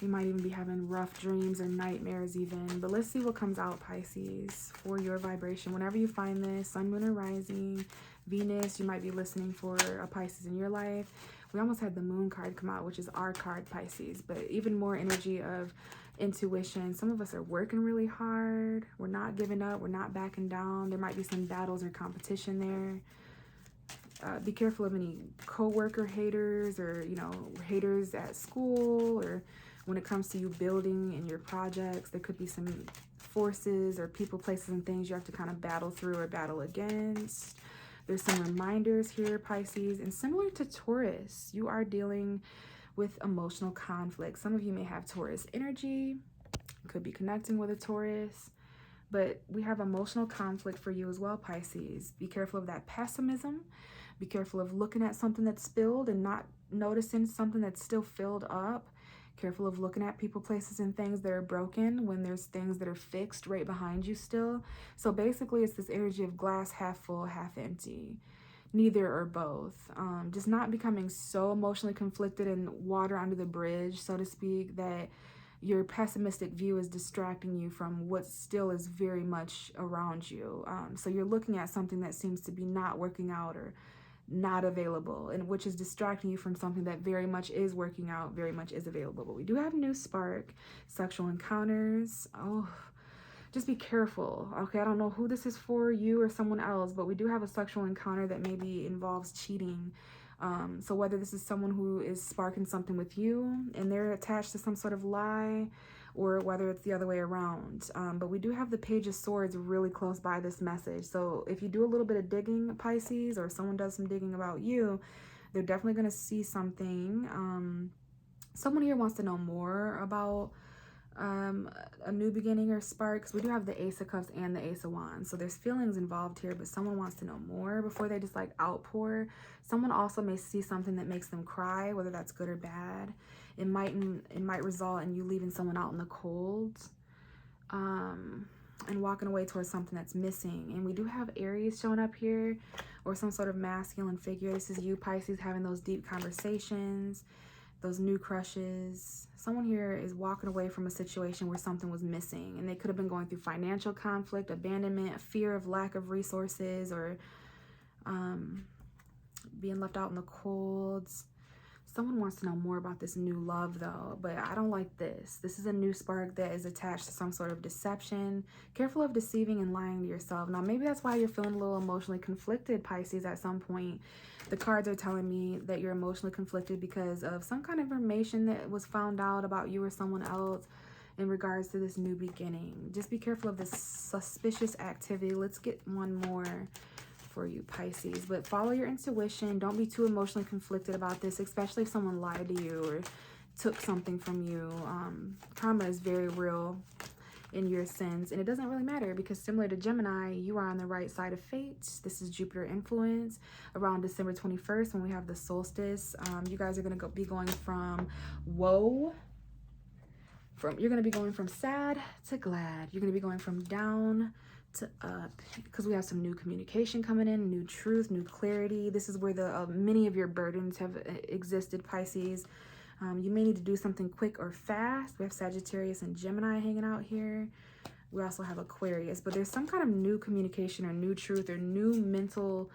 You might even be having rough dreams or nightmares even. But let's see what comes out, Pisces, for your vibration. Whenever you find this, Sun, Moon, or Rising, Venus, you might be listening for a Pisces in your life. We almost had the Moon card come out, which is our card, Pisces. But even more energy of intuition. Some of us are working really hard. We're not giving up. We're not backing down. There might be some battles or competition there. Be careful of any co-worker haters or, you know, haters at school, or when it comes to you building and your projects. There could be some forces or people, places, and things you have to kind of battle through or battle against. There's some reminders here, Pisces. And similar to Taurus, you are dealing with emotional conflict. Some of you may have Taurus energy, could be connecting with a Taurus, but we have emotional conflict for you as well, Pisces. Be careful of that pessimism. Be careful of looking at something that's spilled and not noticing something that's still filled up. Careful of looking at people, places, and things that are broken when there's things that are fixed right behind you still. So basically, it's this energy of glass half full, half empty. neither or both. Just not becoming so emotionally conflicted and water under the bridge, so to speak, that your pessimistic view is distracting you from what still is very much around you. So you're looking at something that seems to be not working out or not available, and which is distracting you from something that very much is working out, very much is available. But we do have new spark, sexual encounters. Oh, just be careful, okay? I don't know who this is for, you or someone else, but we do have a sexual encounter that maybe involves cheating. So whether this is someone who is sparking something with you and they're attached to some sort of lie, or whether it's the other way around. But we do have the Page of Swords really close by this message. So if you do a little bit of digging, Pisces, or someone does some digging about you, they're definitely going to see something. Someone here wants to know more about a new beginning or sparks. We do have the Ace of Cups and the Ace of Wands, so there's feelings involved here, but someone wants to know more before they just like outpour. Someone also may see something that makes them cry, whether that's good or bad. It might result in you leaving someone out in the cold, and walking away towards something that's missing. And we do have Aries showing up here, or some sort of masculine figure. This is you, Pisces, having those deep conversations, those new crushes. Someone here is walking away from a situation where something was missing, and they could have been going through financial conflict, abandonment, fear of lack of resources, or being left out in the cold. Someone wants to know more about this new love though, but I don't like this. This is a new spark that is attached to some sort of deception. Careful of deceiving and lying to yourself. Now, maybe that's why you're feeling a little emotionally conflicted, Pisces, at some point. The cards are telling me that you're emotionally conflicted because of some kind of information that was found out about you or someone else in regards to this new beginning. Just be careful of this suspicious activity. Let's get one more for you, Pisces. But follow your intuition. Don't be too emotionally conflicted about this, especially if someone lied to you or took something from you. Karma is very real in your sense, and it doesn't really matter because similar to Gemini, you are on the right side of fate. This is Jupiter influence. Around December 21st, when we have the solstice, you guys are going to be going from you're going to be going from sad to glad. You're going to be going from down to up, because we have some new communication coming in, new truth, new clarity. This is where the many of your burdens have existed, Pisces. You may need to do something quick or fast. We have Sagittarius and Gemini hanging out here. We also have Aquarius, but there's some kind of new communication or new truth or new mental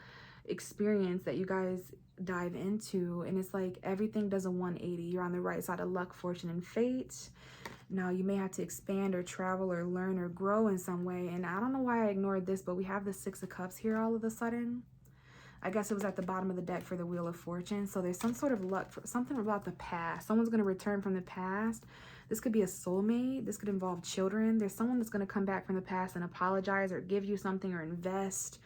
experience that you guys dive into, and it's like everything does a 180. You're on the right side of luck, fortune, and fate. Now, you may have to expand or travel or learn or grow in some way. And I don't know why I ignored this, but we have the Six of Cups here all of a sudden. I guess it was at the bottom of the deck for the Wheel of Fortune. So there's some sort of luck, something about the past. Someone's going to return from the past. This could be a soulmate. This could involve children. There's someone that's going to come back from the past and apologize or give you something or invest.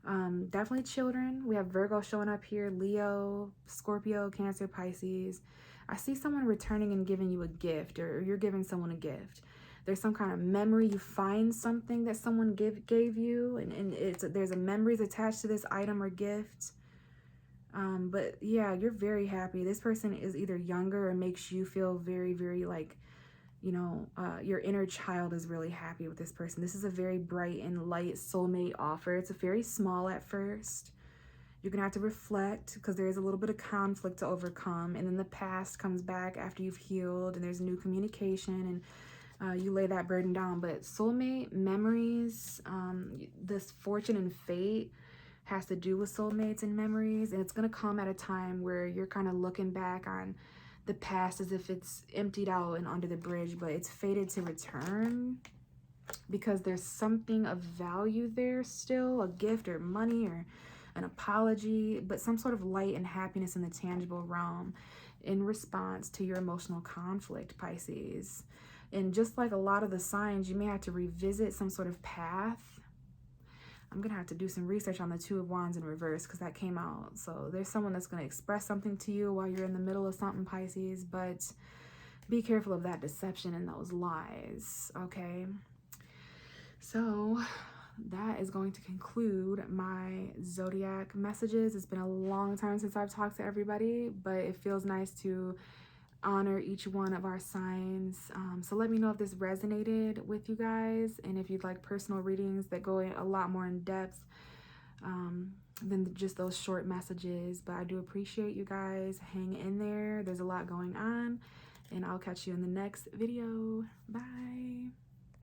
Definitely children. We have Virgo showing up here, Leo, Scorpio, Cancer, Pisces. I see someone returning and giving you a gift, or you're giving someone a gift. There's some kind of memory. You find something that someone gave you, and there's a memories attached to this item or gift. But yeah, you're very happy. This person is either younger or makes you feel very, very like, you know, your inner child is really happy with this person. This is a very bright and light soulmate offer. It's a very small at first. You're going to have to reflect because there is a little bit of conflict to overcome. And then the past comes back after you've healed and there's new communication, and you lay that burden down. But soulmate, memories, this fortune and fate has to do with soulmates and memories. And it's going to come at a time where you're kind of looking back on the past as if it's emptied out and under the bridge, but it's fated to return because there's something of value there still, a gift or money or an apology, but some sort of light and happiness in the tangible realm in response to your emotional conflict, Pisces. And just like a lot of the signs, you may have to revisit some sort of path. I'm going to have to do some research on the Two of Wands in reverse because that came out. So there's someone that's going to express something to you while you're in the middle of something, Pisces, but be careful of that deception and those lies, okay? So that is going to conclude my zodiac messages. It's been a long time since I've talked to everybody, but it feels nice to honor each one of our signs. So let me know if this resonated with you guys, and if you'd like personal readings that go a lot more in depth, than just those short messages. But I do appreciate you guys. Hang in there. There's a lot going on, and I'll catch you in the next video. Bye.